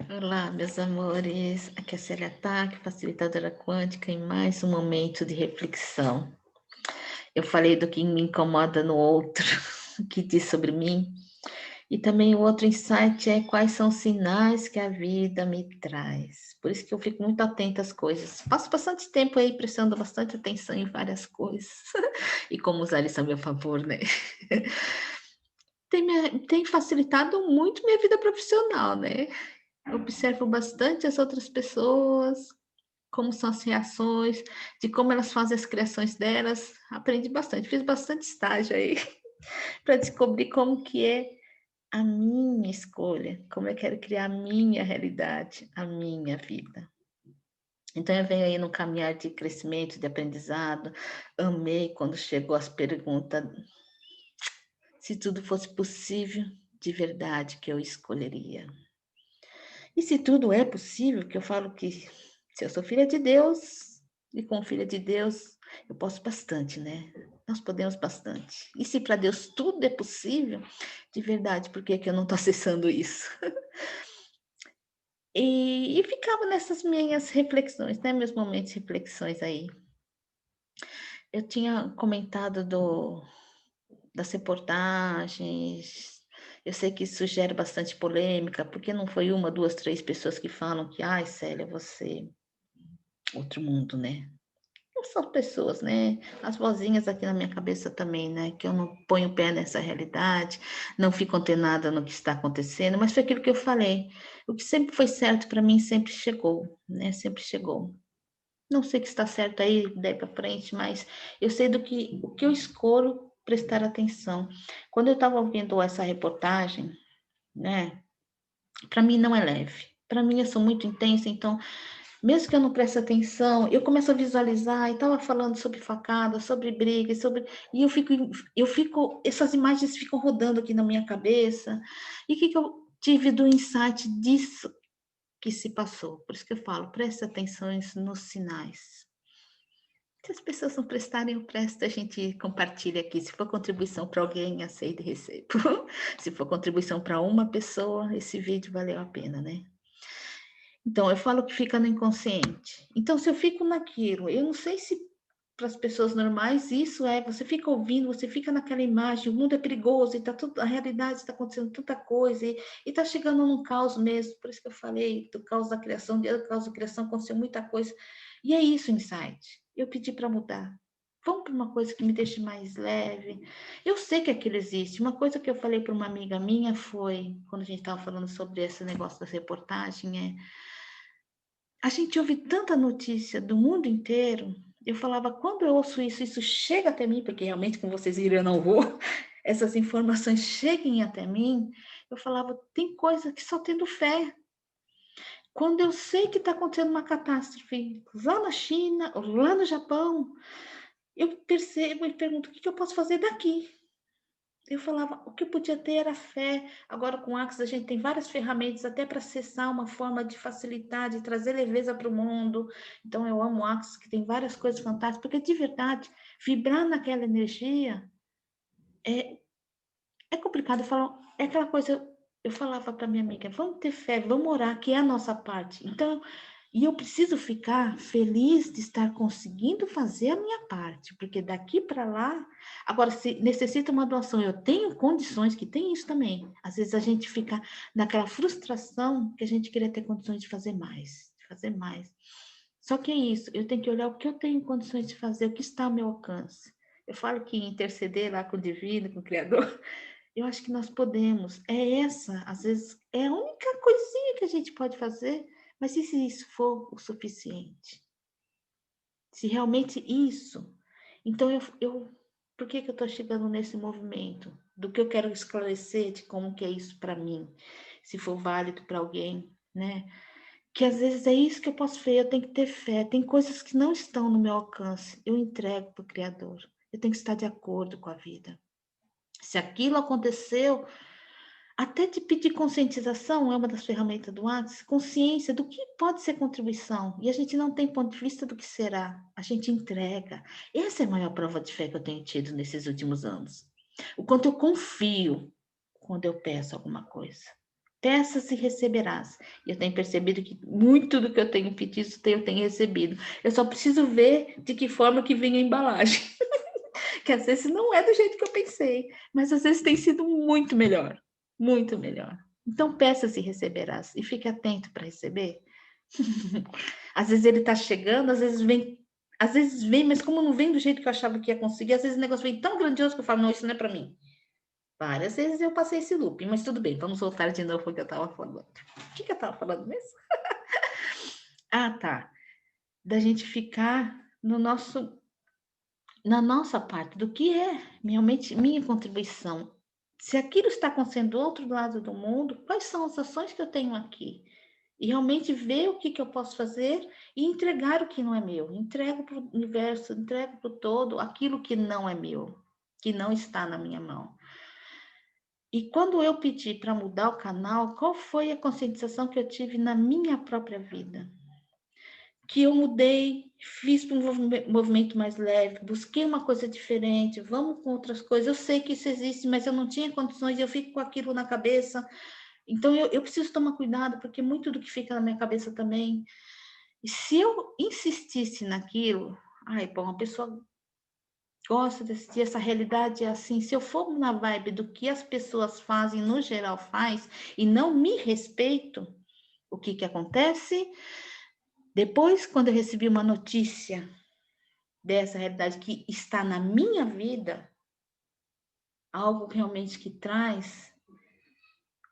Olá, meus amores. Aqui é a Célia Tac, facilitadora quântica, em mais um momento de reflexão. Eu falei do que me incomoda no outro, o que diz sobre mim. E também o outro insight é quais são os sinais que a vida me traz. Por isso que eu fico muito atenta às coisas. Passo bastante tempo aí prestando bastante atenção em várias coisas. E como usar isso a meu favor, né? Tem facilitado muito minha vida profissional, né? Observo bastante as outras pessoas, como são as reações, de como elas fazem as criações delas. Aprendi bastante, fiz bastante estágio aí para descobrir como que é a minha escolha, como eu quero criar a minha realidade, a minha vida. Então eu venho aí no caminhar de crescimento, de aprendizado. Amei quando chegou as perguntas, se tudo fosse possível, de verdade que eu escolheria. E se tudo é possível, que eu falo que se eu sou filha de Deus, e como filha de Deus, eu posso bastante, né? Nós podemos bastante. E se para Deus tudo é possível, de verdade, por que que eu não estou acessando isso? E ficava nessas minhas reflexões, né? Meus momentos de reflexões aí. Eu tinha comentado das reportagens. Eu sei que isso gera bastante polêmica, porque não foi uma, duas, três pessoas que falam que, ai, Célia, você outro mundo, né? Não são pessoas, né? As vozinhas aqui na minha cabeça também, né? Que eu não ponho o pé nessa realidade, não fico antenada no que está acontecendo, mas foi aquilo que eu falei. O que sempre foi certo para mim sempre chegou, né? Sempre chegou. Não sei o que está certo aí daí para frente, mas eu sei o que eu escolho prestar atenção. Quando eu estava ouvindo essa reportagem, né? Para mim não é leve. Para mim eu sou muito intensa, então mesmo que eu não preste atenção, eu começo a visualizar e estava falando sobre facada, sobre briga, sobre e essas imagens ficam rodando aqui na minha cabeça. E o que que eu tive do insight disso que se passou? Por isso que eu falo, preste atenção nos sinais. Se as pessoas não prestarem, eu presto, a gente compartilha aqui. Se for contribuição para alguém, aceito e recebo. Se for contribuição para uma pessoa, esse vídeo valeu a pena, né? Então, eu falo que fica no inconsciente. Então, se eu fico naquilo, eu não sei se para as pessoas normais isso é, você fica ouvindo, você fica naquela imagem, o mundo é perigoso, e tá tudo, a realidade está acontecendo tanta coisa, e está chegando num caos mesmo, por isso que eu falei do caos da criação, do caos da criação aconteceu muita coisa. E é isso, insight. Eu pedi para mudar. Vamos para uma coisa que me deixe mais leve. Eu sei que aquilo existe. Uma coisa que eu falei para uma amiga minha foi, quando a gente estava falando sobre esse negócio da reportagem, a gente ouve tanta notícia do mundo inteiro. Eu falava, quando eu ouço isso, isso chega até mim, porque realmente, como vocês viram, eu não vou, essas informações cheguem até mim. Eu falava, tem coisa que só tendo fé. Quando eu sei que está acontecendo uma catástrofe lá na China, ou lá no Japão, eu percebo e pergunto, o que eu posso fazer daqui? Eu falava, o que eu podia ter era fé. Agora, com o Axis, a gente tem várias ferramentas até para acessar uma forma de facilitar, de trazer leveza para o mundo. Então, eu amo o Axis, que tem várias coisas fantásticas, porque de verdade, vibrar naquela energia é, é complicado. É aquela coisa, eu falava para minha amiga, vamos ter fé, vamos orar, que é a nossa parte. Então, e eu preciso ficar feliz de estar conseguindo fazer a minha parte, porque daqui para lá, agora, se necessita uma doação, eu tenho condições, que tem isso também. Às vezes a gente fica naquela frustração que a gente queria ter condições de fazer mais, de fazer mais. Só que é isso, eu tenho que olhar o que eu tenho condições de fazer, o que está ao meu alcance. Eu falo que interceder lá com o divino, com o Criador, eu acho que nós podemos. É essa, às vezes, é a única coisinha que a gente pode fazer, mas e se isso for o suficiente? Se realmente isso. Então, por que que eu estou chegando nesse movimento? Do que eu quero esclarecer de como que é isso para mim, se for válido para alguém, né? Que às vezes é isso que eu posso ver, eu tenho que ter fé. Tem coisas que não estão no meu alcance, eu entrego para o Criador. Eu tenho que estar de acordo com a vida. Se aquilo aconteceu, até de pedir conscientização é uma das ferramentas do WhatsApp, consciência do que pode ser contribuição. E a gente não tem ponto de vista do que será. A gente entrega. Essa é a maior prova de fé que eu tenho tido nesses últimos anos. O quanto eu confio quando eu peço alguma coisa. Peças e receberás. E eu tenho percebido que muito do que eu tenho pedido, eu tenho recebido. Eu só preciso ver de que forma que vem a embalagem. Que às vezes não é do jeito que eu pensei, mas às vezes tem sido muito melhor. Muito melhor. Então, peças e receberás. E fique atento para receber. Às vezes ele está chegando, às vezes vem, mas como não vem do jeito que eu achava que ia conseguir, às vezes o negócio vem tão grandioso que eu falo, não, isso não é para mim. Várias vezes eu passei esse loop, mas tudo bem, vamos voltar de novo o que eu estava falando. O que eu estava falando mesmo? Ah, tá. Da gente ficar na nossa parte, do que é realmente minha contribuição. Se aquilo está acontecendo do outro lado do mundo, quais são as ações que eu tenho aqui? E realmente ver o que eu posso fazer e entregar o que não é meu. Entrego para o universo, entrego para o todo aquilo que não é meu, que não está na minha mão. E quando eu pedi para mudar o canal, qual foi a conscientização que eu tive na minha própria vida? Que eu mudei, fiz um movimento mais leve, busquei uma coisa diferente, vamos com outras coisas. Eu sei que isso existe, mas eu não tinha condições, eu fico com aquilo na cabeça. Então eu preciso tomar cuidado, porque muito do que fica na minha cabeça também. E se eu insistisse naquilo, ai, bom, a pessoa gosta desse, essa realidade é assim. Se eu for na vibe do que as pessoas fazem, no geral faz, e não me respeito, o que que acontece? Depois, quando eu recebi uma notícia dessa realidade que está na minha vida, algo realmente que traz,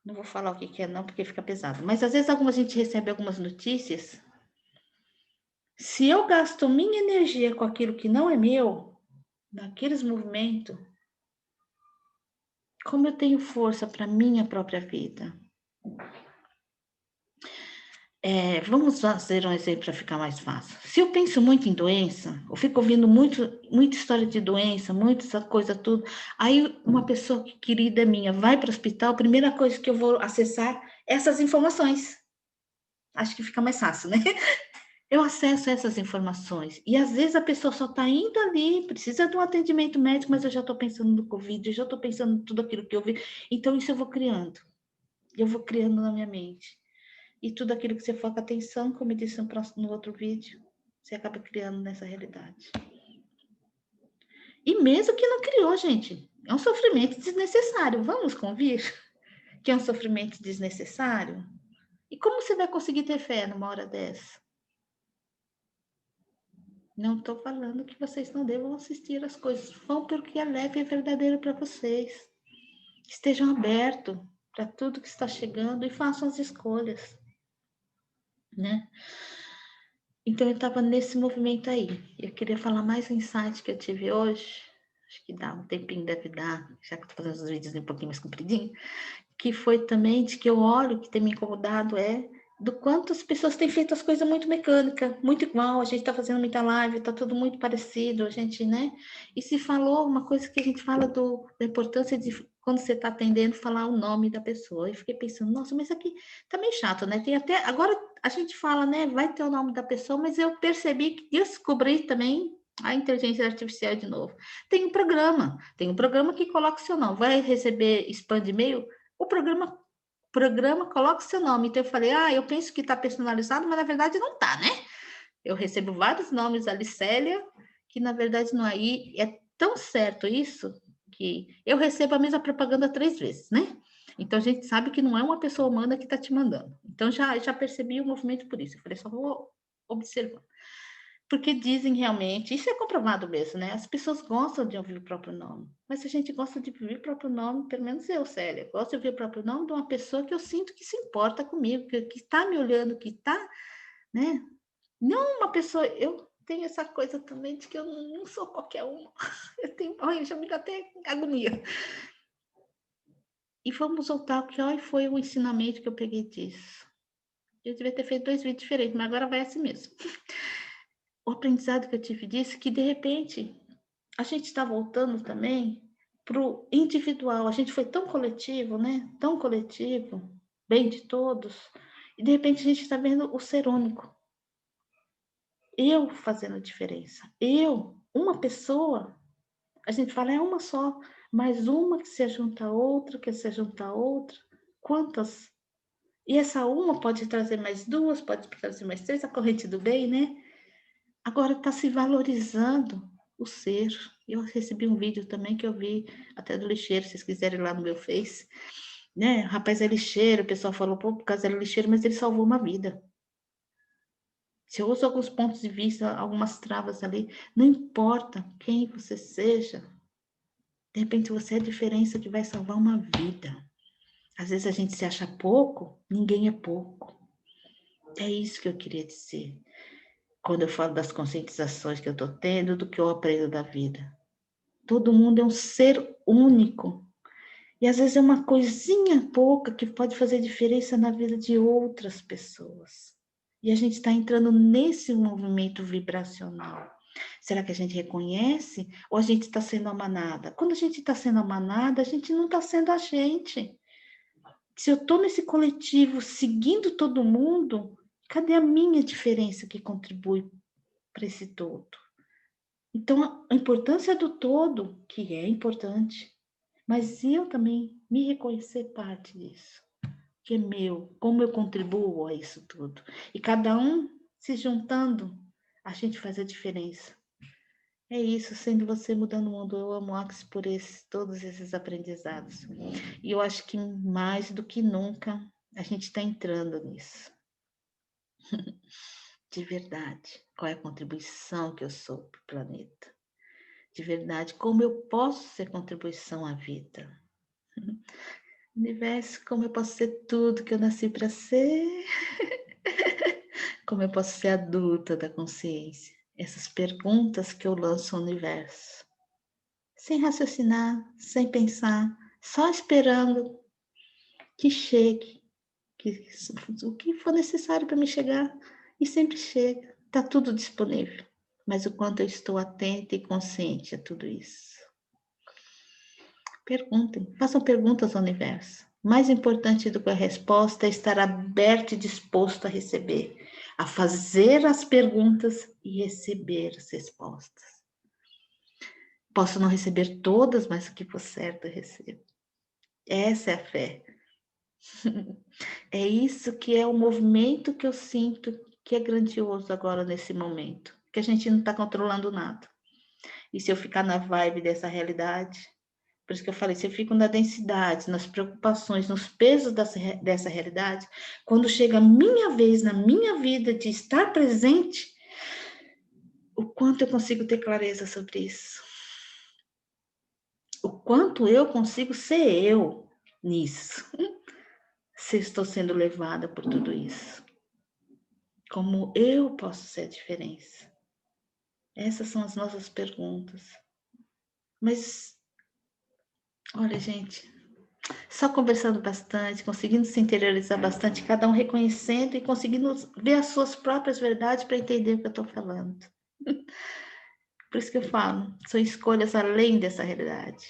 não vou falar o que que é não, porque fica pesado, mas às vezes a gente recebe algumas notícias, se eu gasto minha energia com aquilo que não é meu, naqueles movimentos, como eu tenho força para minha própria vida? Vamos fazer um exemplo para ficar mais fácil. Se eu penso muito em doença, eu fico ouvindo muita história de doença, muita essa coisa tudo. Aí uma pessoa querida minha vai para o hospital, a primeira coisa que eu vou acessar é essas informações. Acho que fica mais fácil, né? Eu acesso essas informações. E às vezes a pessoa só está indo ali, precisa de um atendimento médico, mas eu já estou pensando no Covid, eu já estou pensando em tudo aquilo que eu vi. Então isso eu vou criando. Eu vou criando na minha mente. E tudo aquilo que você foca atenção, como eu disse no outro vídeo, você acaba criando nessa realidade. E mesmo que não criou, gente, é um sofrimento desnecessário. Vamos convir que é um sofrimento desnecessário? E como você vai conseguir ter fé numa hora dessa? Não estou falando que vocês não devam assistir as coisas. Vão pelo que é leve e verdadeiro para vocês. Estejam abertos para tudo que está chegando e façam as escolhas, né? Então, eu estava nesse movimento aí. Eu queria falar mais um insight que eu tive hoje. Acho que dá um tempinho, deve dar, já que eu estou fazendo os vídeos um pouquinho mais compridinho. Que foi também de que eu olho, que tem me incomodado, do quanto as pessoas têm feito as coisas muito mecânica, muito igual. A gente está fazendo muita live, está tudo muito parecido, a gente, né? E se falou uma coisa que a gente fala da importância de, quando você está atendendo, falar o nome da pessoa. E fiquei pensando, nossa, mas isso aqui tá meio chato, né? Tem até, agora a gente fala, né? Vai ter o nome da pessoa, mas eu percebi que descobri também a inteligência artificial de novo. Tem um programa que coloca o seu nome. Vai receber spam de e-mail? O programa coloca o seu nome. Então eu falei, eu penso que está personalizado, mas na verdade não está, né? Eu recebo vários nomes ali, Célia, que na verdade não é. E é tão certo isso que eu recebo a mesma propaganda 3 vezes, né? Então a gente sabe que não é uma pessoa humana que está te mandando. Então já percebi o movimento por isso. Eu falei, só vou observar. Porque dizem realmente, isso é comprovado mesmo, né? As pessoas gostam de ouvir o próprio nome. Mas se a gente gosta de ouvir o próprio nome, pelo menos eu, Célia, gosto de ouvir o próprio nome de uma pessoa que eu sinto que se importa comigo, que está me olhando, que está, né? Não uma pessoa, eu tenho essa coisa também de que eu não sou qualquer uma. Eu tenho, olha, já me dá até agonia. E vamos voltar ao que foi o ensinamento que eu peguei disso. Eu devia ter feito 2 vídeos diferentes, mas agora vai assim mesmo. O aprendizado que eu tive disso, que de repente a gente está voltando também para o individual. A gente foi tão coletivo, né? Tão coletivo, bem de todos, e de repente a gente está vendo o ser único. Eu fazendo a diferença. Uma pessoa, a gente fala é uma só, mas uma que se junta a outra, que se junta a outra. Quantas? E essa uma pode trazer mais duas, pode trazer mais três, a corrente do bem, né? Agora está se valorizando o ser. Eu recebi um vídeo também que eu vi até do lixeiro, se vocês quiserem ir lá no meu Face, né? O rapaz é lixeiro, o pessoal falou, pô, por causa ele é lixeiro, mas ele salvou uma vida. Se eu uso alguns pontos de vista, algumas travas ali, não importa quem você seja, de repente você é a diferença que vai salvar uma vida. Às vezes a gente se acha pouco, ninguém é pouco. É isso que eu queria dizer. Quando eu falo das conscientizações que eu estou tendo, do que eu aprendo da vida. Todo mundo é um ser único. E às vezes é uma coisinha pouca que pode fazer diferença na vida de outras pessoas. E a gente está entrando nesse movimento vibracional. Será que a gente reconhece ou a gente está sendo a manada? Quando a gente está sendo a manada, a gente não está sendo a gente. Se eu estou nesse coletivo seguindo todo mundo, cadê a minha diferença que contribui para esse todo? Então, a importância do todo, que é importante, mas eu também me reconhecer parte disso, que é meu, como eu contribuo a isso tudo. E cada um se juntando, a gente faz a diferença. É isso, sendo você mudando o mundo. Eu amo o Axis por todos esses aprendizados. E eu acho que mais do que nunca, a gente está entrando nisso. De verdade, qual é a contribuição que eu sou para o planeta? De verdade, como eu posso ser contribuição à vida? Universo, como eu posso ser tudo que eu nasci para ser? Como eu posso ser adulta da consciência? Essas perguntas que eu lanço ao universo. Sem raciocinar, sem pensar, só esperando que chegue, que, o que for necessário para me chegar, e sempre chega. Está tudo disponível. Mas o quanto eu estou atenta e consciente a tudo isso. Perguntem, façam perguntas ao universo. Mais importante do que a resposta é estar aberto e disposto a receber, a fazer as perguntas e receber as respostas. Posso não receber todas, mas o que for certo eu recebo. Essa é a fé. É isso que é o movimento que eu sinto que é grandioso agora nesse momento, que a gente não está controlando nada. E se eu ficar na vibe dessa realidade, por isso que eu falei, se eu fico na densidade, nas preocupações, nos pesos dessa realidade, quando chega a minha vez na minha vida de estar presente, o quanto eu consigo ter clareza sobre isso. O quanto eu consigo ser eu nisso. Se estou sendo levada por tudo isso. Como eu posso ser a diferença? Essas são as nossas perguntas. Mas, olha, gente, só conversando bastante, conseguindo se interiorizar bastante, cada um reconhecendo e conseguindo ver as suas próprias verdades para entender o que eu estou falando. Por isso que eu falo, são escolhas além dessa realidade.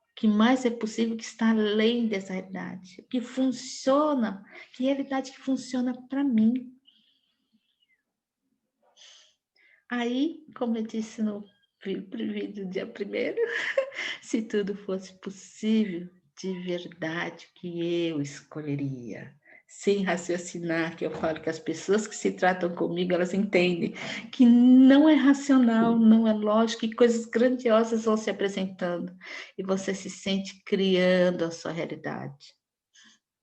O que mais é possível que está além dessa realidade. O que funciona, que realidade que funciona para mim. Aí, como eu disse no vídeo dia 1º, se tudo fosse possível, de verdade que eu escolheria. Sem raciocinar, que eu falo que as pessoas que se tratam comigo, elas entendem que não é racional, não é lógico, e coisas grandiosas vão se apresentando. E você se sente criando a sua realidade.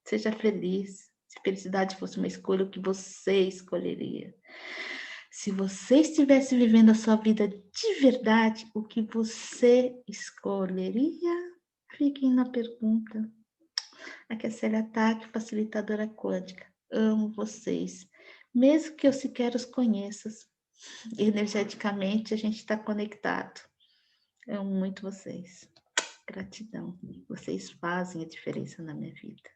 Seja feliz. Se felicidade fosse uma escolha, o que você escolheria? Se você estivesse vivendo a sua vida de verdade, o que você escolheria? Fiquem na pergunta. Aqui é Célia Ataque, facilitadora quântica. Amo vocês. Mesmo que eu sequer os conheça, energeticamente a gente está conectado. Amo muito vocês. Gratidão. Vocês fazem a diferença na minha vida.